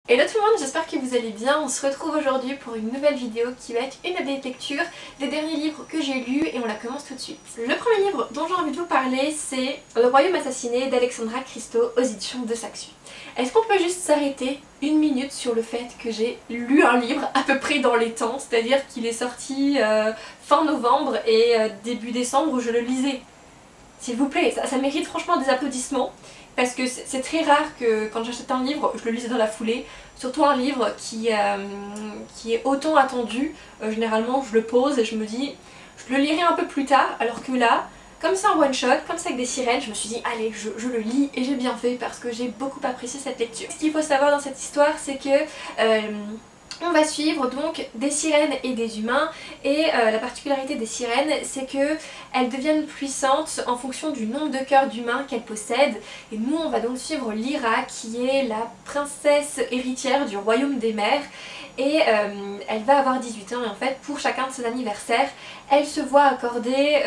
Hello tout le monde, j'espère que vous allez bien. On se retrouve aujourd'hui pour une nouvelle vidéo qui va être une update lecture des derniers livres que j'ai lus et on la commence tout de suite. Le premier livre dont j'ai envie de vous parler, c'est Le Royaume assassiné d'Alexandra Christo aux éditions de Saxu. Est-ce qu'on peut juste s'arrêter une minute sur le fait que j'ai lu un livre à peu près dans les temps, c'est-à-dire qu'il est sorti fin novembre et début décembre où je le lisais. S'il vous plaît, ça mérite franchement des applaudissements. Parce que c'est très rare que quand j'achète un livre, je le lise dans la foulée. Surtout un livre qui est autant attendu. Généralement, je le pose et je me dis, je le lirai un peu plus tard. Alors que là, comme c'est un one shot, comme c'est avec des sirènes, je me suis dit, allez, je le lis et j'ai bien fait parce que j'ai beaucoup apprécié cette lecture. Ce qu'il faut savoir dans cette histoire, c'est que on va suivre donc des sirènes et des humains et la particularité des sirènes c'est qu'elles deviennent puissantes en fonction du nombre de cœurs d'humains qu'elles possèdent et nous on va donc suivre Lyra qui est la princesse héritière du royaume des mers et elle va avoir 18 ans et en fait pour chacun de ses anniversaires elle se voit accorder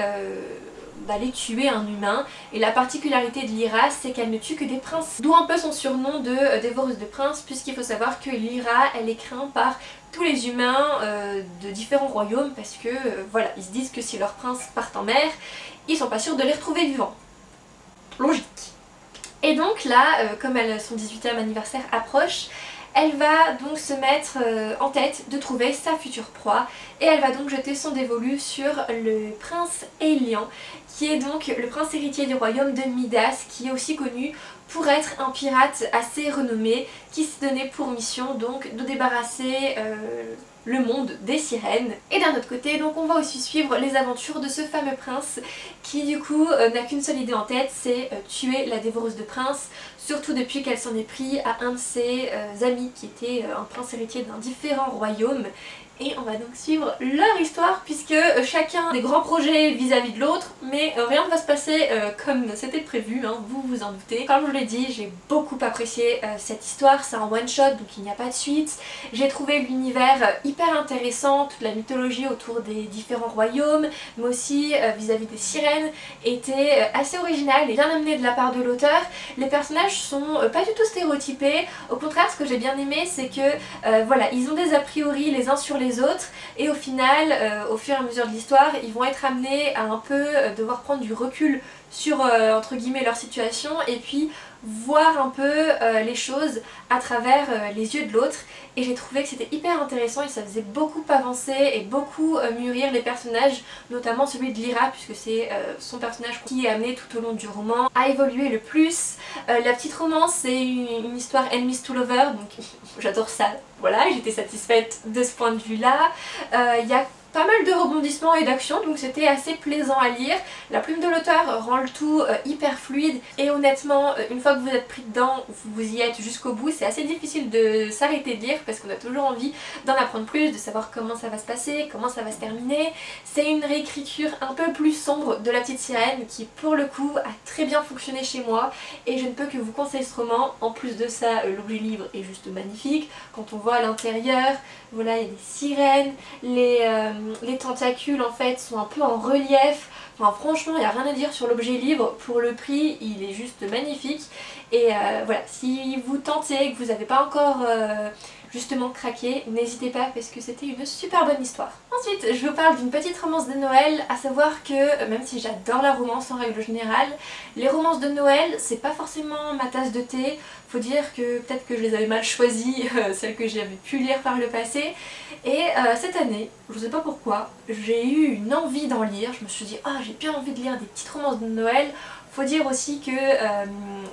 d'aller tuer un humain et la particularité de Lyra c'est qu'elle ne tue que des princes, d'où un peu son surnom de dévoreuse de princes puisqu'il faut savoir que Lyra elle est crainte par tous les humains de différents royaumes parce que voilà, ils se disent que si leurs princes partent en mer ils sont pas sûrs de les retrouver vivants. Logique. Et donc là, comme son 18e anniversaire approche, elle va donc se mettre en tête de trouver sa future proie et elle va donc jeter son dévolu sur le prince Aelian qui est donc le prince héritier du royaume de Midas qui est aussi connu pour être un pirate assez renommé qui s'est donné pour mission donc de débarrasser le monde des sirènes. Et d'un autre côté donc on va aussi suivre les aventures de ce fameux prince qui du coup n'a qu'une seule idée en tête, c'est tuer la dévoreuse de princes, surtout depuis qu'elle s'en est pris à un de ses amis qui était un prince héritier d'un différent royaume. Et on va donc suivre leur histoire puisque chacun a des grands projets vis-à-vis de l'autre mais rien ne va se passer comme c'était prévu, hein, vous vous en doutez. Comme je vous l'ai dit, j'ai beaucoup apprécié cette histoire, c'est un one shot donc il n'y a pas de suite. J'ai trouvé l'univers hyper intéressant, toute la mythologie autour des différents royaumes mais aussi vis-à-vis des sirènes était assez originale et bien amenée de la part de l'auteur. Les personnages sont pas du tout stéréotypés, au contraire ce que j'ai bien aimé c'est que voilà, ils ont des a priori les uns sur les autres et au final, au fur et à mesure de l'histoire, ils vont être amenés à un peu devoir prendre du recul sur entre guillemets leur situation et puis voir un peu les choses à travers les yeux de l'autre et j'ai trouvé que c'était hyper intéressant et ça faisait beaucoup avancer et beaucoup mûrir les personnages, notamment celui de Lyra puisque c'est son personnage qui est amené tout au long du roman à évoluer le plus. La petite romance c'est une histoire enemies to lover donc j'adore ça, voilà, j'étais satisfaite de ce point de vue là. Il y a pas mal de rebondissements et d'actions donc c'était assez plaisant à lire. La plume de l'auteur rend le tout hyper fluide et honnêtement une fois que vous êtes pris dedans vous y êtes jusqu'au bout. C'est assez difficile de s'arrêter de lire parce qu'on a toujours envie d'en apprendre plus, de savoir comment ça va se passer, comment ça va se terminer. C'est une réécriture un peu plus sombre de La Petite Sirène qui pour le coup a très bien fonctionné chez moi et je ne peux que vous conseiller ce roman. En plus de ça l'objet livre est juste magnifique quand on voit à l'intérieur, voilà, il y a des sirènes, les tentacules en fait sont un peu en relief. Enfin, franchement il n'y a rien à dire sur l'objet livre, pour le prix il est juste magnifique et voilà, si vous tentez et que vous n'avez pas encore justement craqué, n'hésitez pas parce que c'était une super bonne histoire. Ensuite je vous parle d'une petite romance de Noël, à savoir que même si j'adore la romance en règle générale, les romances de Noël c'est pas forcément ma tasse de thé. Faut dire que peut-être que je les avais mal choisies, celles que j'avais pu lire par le passé. Et cette année, je sais pas pourquoi, j'ai eu une envie d'en lire. Je me suis dit, ah j'ai bien envie de lire des petites romances de Noël. Faut dire aussi que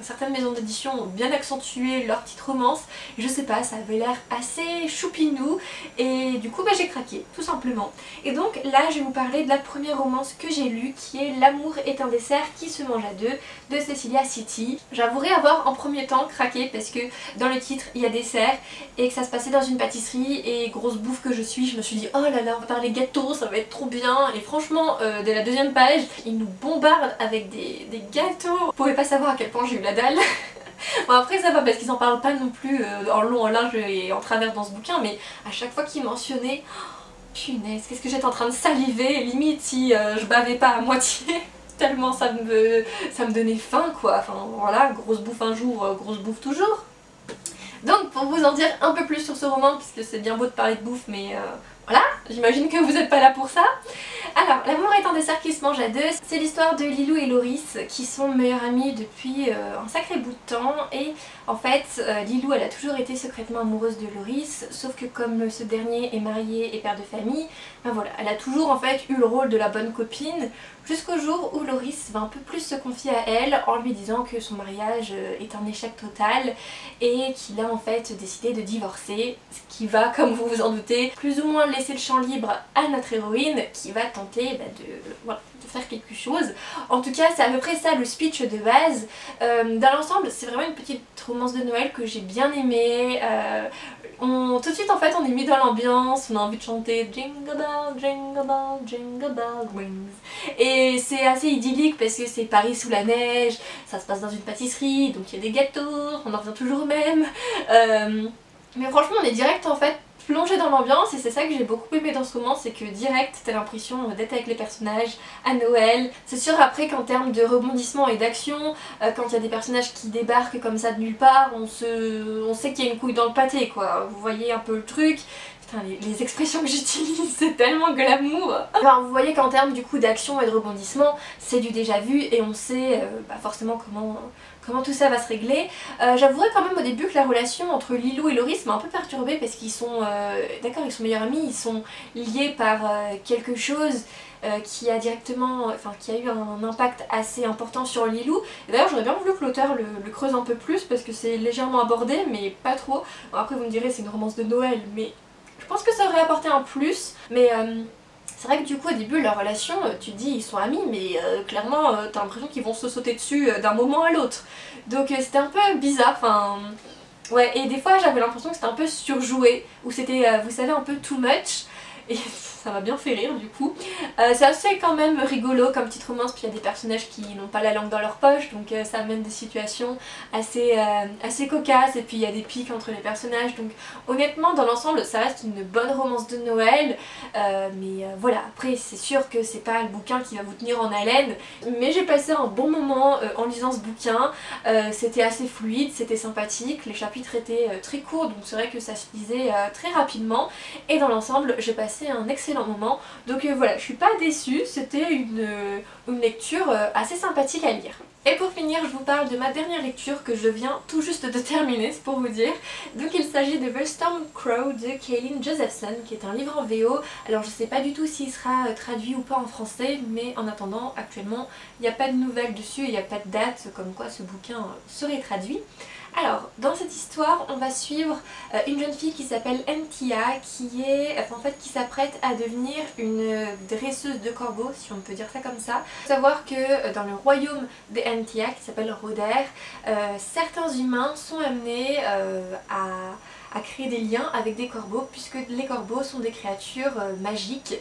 certaines maisons d'édition ont bien accentué leurs petites romances. Je sais pas, ça avait l'air assez choupinou et du coup bah, j'ai craqué, tout simplement. Et donc là je vais vous parler de la première romance que j'ai lue qui est L'amour est un dessert qui se mange à deux de Cecilia City. J'avouerai avoir en premier temps craqué parce que dans le titre il y a dessert et que ça se passait dans une pâtisserie et grosse bouffe que je suis, je me suis dit oh là là on va parler gâteau, ça va être trop bien et franchement dès la deuxième page ils nous bombardent avec des gâteaux. Vous pouvez pas savoir à quel point j'ai eu la dalle. Bon après ça va parce qu'ils en parlent pas non plus en long, en large et en travers dans ce bouquin mais à chaque fois qu'ils mentionnaient, oh, punaise qu'est-ce que j'étais en train de saliver, limite si je bavais pas à moitié. Tellement ça me donnait faim quoi, enfin voilà, grosse bouffe un jour, grosse bouffe toujours. Donc pour vous en dire un peu plus sur ce roman, puisque c'est bien beau de parler de bouffe, mais voilà, j'imagine que vous n'êtes pas là pour ça. Alors, L'amour est un dessert qui se mange à deux, c'est l'histoire de Lilou et Loris qui sont meilleures amies depuis un sacré bout de temps. Et en fait, Lilou elle a toujours été secrètement amoureuse de Loris, sauf que comme ce dernier est marié et père de famille, ben voilà, elle a toujours en fait eu le rôle de la bonne copine, jusqu'au jour où Loris va un peu plus se confier à elle en lui disant que son mariage est un échec total et qu'il a en fait décidé de divorcer, ce qui va, comme vous vous en doutez, plus ou moins laisser le champ libre à notre héroïne qui va tenter de faire quelque chose. En tout cas, c'est à peu près ça le speech de base. Dans l'ensemble, c'est vraiment une petite romance de Noël que j'ai bien aimée. Tout de suite en fait on est mis dans l'ambiance, on a envie de chanter Jingle Bell, Jingle Bell, Jingle Bell Rings. Et c'est assez idyllique parce que c'est Paris sous la neige, ça se passe dans une pâtisserie, donc il y a des gâteaux, on en revient toujours au même. Mais franchement on est direct en fait plongé dans l'ambiance et c'est ça que j'ai beaucoup aimé dans ce roman, c'est que direct t'as l'impression d'être avec les personnages à Noël. C'est sûr après qu'en termes de rebondissement et d'action, quand il y a des personnages qui débarquent comme ça de nulle part, on sait qu'il y a une couille dans le pâté quoi, vous voyez un peu le truc. Putain, les expressions que j'utilise, c'est tellement glamour. Enfin, vous voyez qu'en termes du coup d'action et de rebondissement, c'est du déjà vu et on sait forcément comment tout ça va se régler. J'avouerai quand même au début que la relation entre Lilou et Loris m'a un peu perturbée parce qu'ils sont, d'accord, ils sont meilleurs amis, ils sont liés par quelque chose qui a directement, qui a eu un impact assez important sur Lilou. D'ailleurs j'aurais bien voulu que l'auteur le creuse un peu plus parce que c'est légèrement abordé mais pas trop. Bon, après vous me direz c'est une romance de Noël mais je pense que ça aurait apporté un plus. Mais c'est vrai que du coup au début leur relation, tu te dis ils sont amis mais clairement t'as l'impression qu'ils vont se sauter dessus d'un moment à l'autre. Donc c'était un peu bizarre, ouais, et des fois j'avais l'impression que c'était un peu surjoué, ou c'était vous savez un peu too much. Et ça m'a bien fait rire du coup. C'est assez quand même rigolo comme petite romance, puis il y a des personnages qui n'ont pas la langue dans leur poche, donc ça amène des situations assez cocasses, et puis il y a des pics entre les personnages, donc honnêtement dans l'ensemble ça reste une bonne romance de Noël. Mais voilà, après c'est sûr que c'est pas le bouquin qui va vous tenir en haleine, mais j'ai passé un bon moment en lisant ce bouquin. C'était assez fluide, c'était sympathique, les chapitres étaient très courts, donc c'est vrai que ça se lisait très rapidement, et dans l'ensemble j'ai passé un excellent moment. Donc voilà, je suis pas déçue, c'était une lecture assez sympathique à lire. Et pour finir, je vous parle de ma dernière lecture que je viens tout juste de terminer, c'est pour vous dire. Donc il s'agit de The Storm Crow de Kaylin Josephson, qui est un livre en VO. Alors je sais pas du tout s'il sera traduit ou pas en français, mais en attendant, actuellement, il n'y a pas de nouvelles dessus et il n'y a pas de date comme quoi ce bouquin serait traduit. Alors, dans cette histoire, on va suivre une jeune fille qui s'appelle Ntia, qui s'apprête à devenir une dresseuse de corbeaux, si on peut dire ça comme ça. Il faut savoir que dans le royaume de Ntia, qui s'appelle Roder, certains humains sont amenés à créer des liens avec des corbeaux, puisque les corbeaux sont des créatures magiques.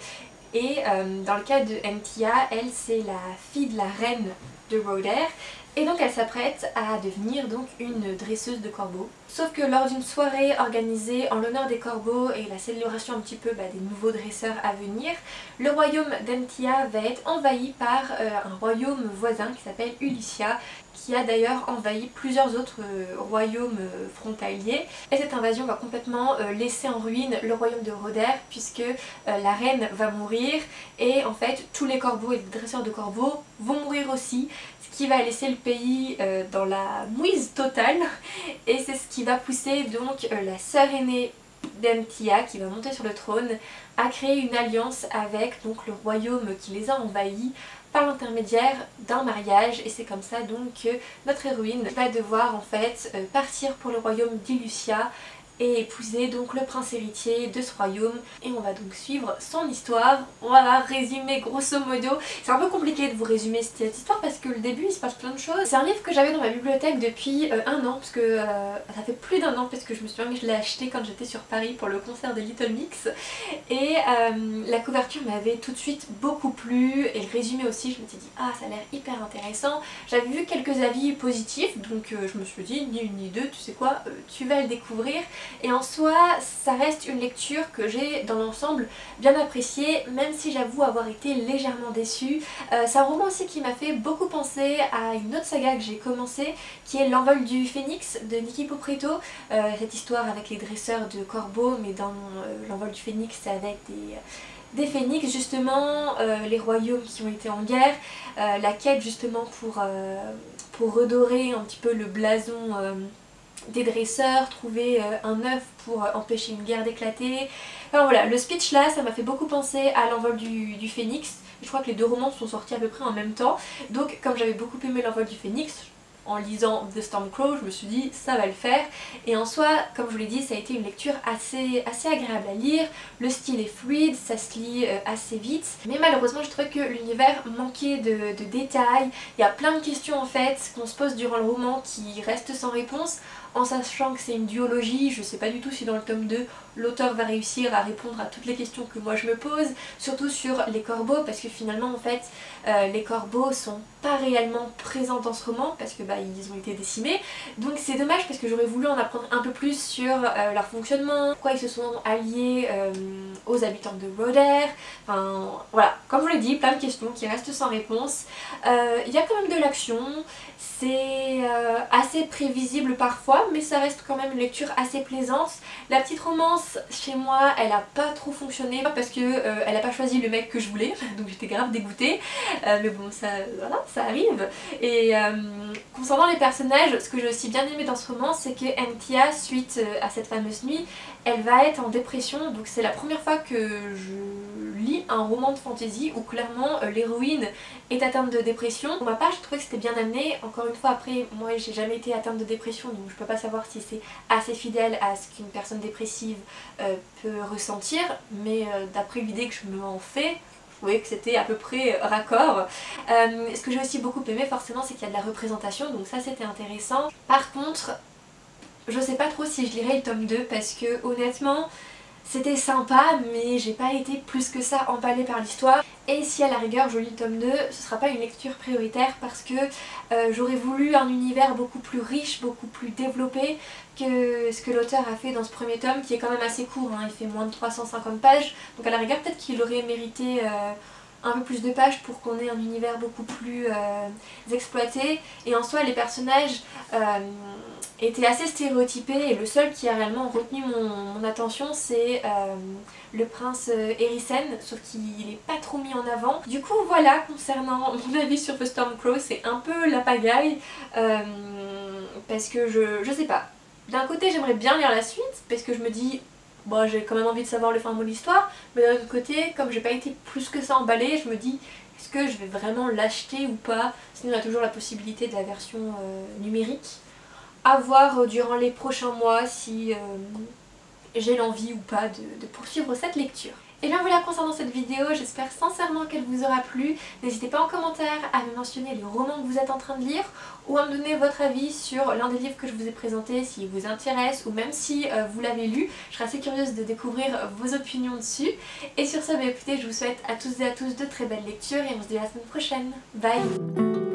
Et dans le cas de Ntia, elle c'est la fille de la reine de Roder. Et donc elle s'apprête à devenir donc une dresseuse de corbeaux. Sauf que lors d'une soirée organisée en l'honneur des corbeaux et la célébration un petit peu des nouveaux dresseurs à venir, le royaume d'Ntia va être envahi par un royaume voisin qui s'appelle Ulycia, qui a d'ailleurs envahi plusieurs autres royaumes frontaliers. Et cette invasion va complètement laisser en ruine le royaume de Roder, puisque la reine va mourir et en fait tous les corbeaux et les dresseurs de corbeaux vont mourir aussi, ce qui va laisser le pays dans la mouise totale. Et c'est ce qui va pousser donc la sœur aînée d'Ntia, qui va monter sur le trône, à créer une alliance avec donc le royaume qui les a envahis par l'intermédiaire d'un mariage. Et c'est comme ça donc que notre héroïne va devoir en fait partir pour le royaume d'Ilucia et épouser donc le prince héritier de ce royaume, et on va donc suivre son histoire. Voilà, résumé grosso modo. C'est un peu compliqué de vous résumer cette histoire parce que le début il se passe plein de choses. C'est un livre que j'avais dans ma bibliothèque depuis un an, parce que ça fait plus d'un an, parce que je me souviens que je l'ai acheté quand j'étais sur Paris pour le concert de Little Mix, et la couverture m'avait tout de suite beaucoup plu, et le résumé aussi. Je me suis dit ah ça a l'air hyper intéressant. J'avais vu quelques avis positifs, donc je me suis dit ni une ni deux, tu sais quoi, tu vas le découvrir. et en soi ça reste une lecture que j'ai dans l'ensemble bien appréciée, même si j'avoue avoir été légèrement déçue. C'est un roman aussi qui m'a fait beaucoup penser à une autre saga que j'ai commencé, qui est L'envol du phénix de Niki Popreto, cette histoire avec les dresseurs de corbeaux, mais dans L'envol du phénix c'est avec des phénix justement, les royaumes qui ont été en guerre, la quête justement pour redorer un petit peu le blason des dresseurs, trouver un œuf pour empêcher une guerre d'éclater. Enfin voilà, le speech là ça m'a fait beaucoup penser à L'envol du phénix. Je crois que les deux romans sont sortis à peu près en même temps, donc comme j'avais beaucoup aimé L'envol du phénix, en lisant The Stormcrow, je me suis dit ça va le faire, et en soi, comme je vous l'ai dit, ça a été une lecture assez agréable à lire. Le style est fluide, ça se lit assez vite, mais malheureusement je trouvais que l'univers manquait de détails. Il y a plein de questions en fait qu'on se pose durant le roman qui restent sans réponse, en sachant que c'est une duologie. Je sais pas du tout si dans le tome 2 l'auteur va réussir à répondre à toutes les questions que moi je me pose, surtout sur les corbeaux, parce que finalement en fait les corbeaux sont pas réellement présents dans ce roman parce que ils ont été décimés, donc c'est dommage parce que j'aurais voulu en apprendre un peu plus sur leur fonctionnement, pourquoi ils se sont alliés aux habitants de Rhoder. Enfin voilà, comme je vous l'ai dit, plein de questions qui restent sans réponse. Il y a quand même de l'action, c'est assez prévisible parfois, mais ça reste quand même une lecture assez plaisante. La petite romance chez moi elle a pas trop fonctionné parce que elle a pas choisi le mec que je voulais, donc j'étais grave dégoûtée, mais bon ça, voilà, ça arrive. Et concernant les personnages, ce que j'ai aussi bien aimé dans ce roman, c'est que Anthea, suite à cette fameuse nuit, elle va être en dépression, donc c'est la première fois que je lis un roman de fantasy où clairement l'héroïne est atteinte de dépression. Pour ma part, j'ai trouvé que c'était bien amené. Encore une fois, après, moi j'ai jamais été atteinte de dépression, donc je peux pas savoir si c'est assez fidèle à ce qu'une personne dépressive peut ressentir, mais d'après l'idée que je me en fais, je trouvais que c'était à peu près raccord. Ce que j'ai aussi beaucoup aimé forcément, c'est qu'il y a de la représentation, donc ça c'était intéressant. Par contre, je sais pas trop si je lirai le tome 2 parce que honnêtement c'était sympa, mais j'ai pas été plus que ça emballée par l'histoire. Et si à la rigueur je lis le tome 2, ce sera pas une lecture prioritaire parce que j'aurais voulu un univers beaucoup plus riche, beaucoup plus développé que ce que l'auteur a fait dans ce premier tome, qui est quand même assez court, hein, il fait moins de 350 pages, donc à la rigueur peut-être qu'il aurait mérité un peu plus de pages pour qu'on ait un univers beaucoup plus exploité. Et en soi les personnages étaient assez stéréotypés et le seul qui a réellement retenu mon attention c'est le prince Erisen, sauf qu'il n'est pas trop mis en avant. Du coup voilà, concernant mon avis sur The Stormcrow, c'est un peu la pagaille parce que je sais pas. D'un côté j'aimerais bien lire la suite parce que je me dis bon, j'ai quand même envie de savoir le fin mot de l'histoire, mais d'un autre côté, comme j'ai pas été plus que ça emballée, je me dis est-ce que je vais vraiment l'acheter ou pas? Sinon il y a toujours la possibilité de la version numérique. À voir durant les prochains mois si j'ai l'envie ou pas de poursuivre cette lecture. Et bien voilà concernant cette vidéo, j'espère sincèrement qu'elle vous aura plu. N'hésitez pas en commentaire à me mentionner les romans que vous êtes en train de lire ou à me donner votre avis sur l'un des livres que je vous ai présenté, s'il vous intéresse ou même si vous l'avez lu. Je serais assez curieuse de découvrir vos opinions dessus. Et sur ce, écoutez, je vous souhaite à tous et à tous de très belles lectures et on se dit à la semaine prochaine. Bye!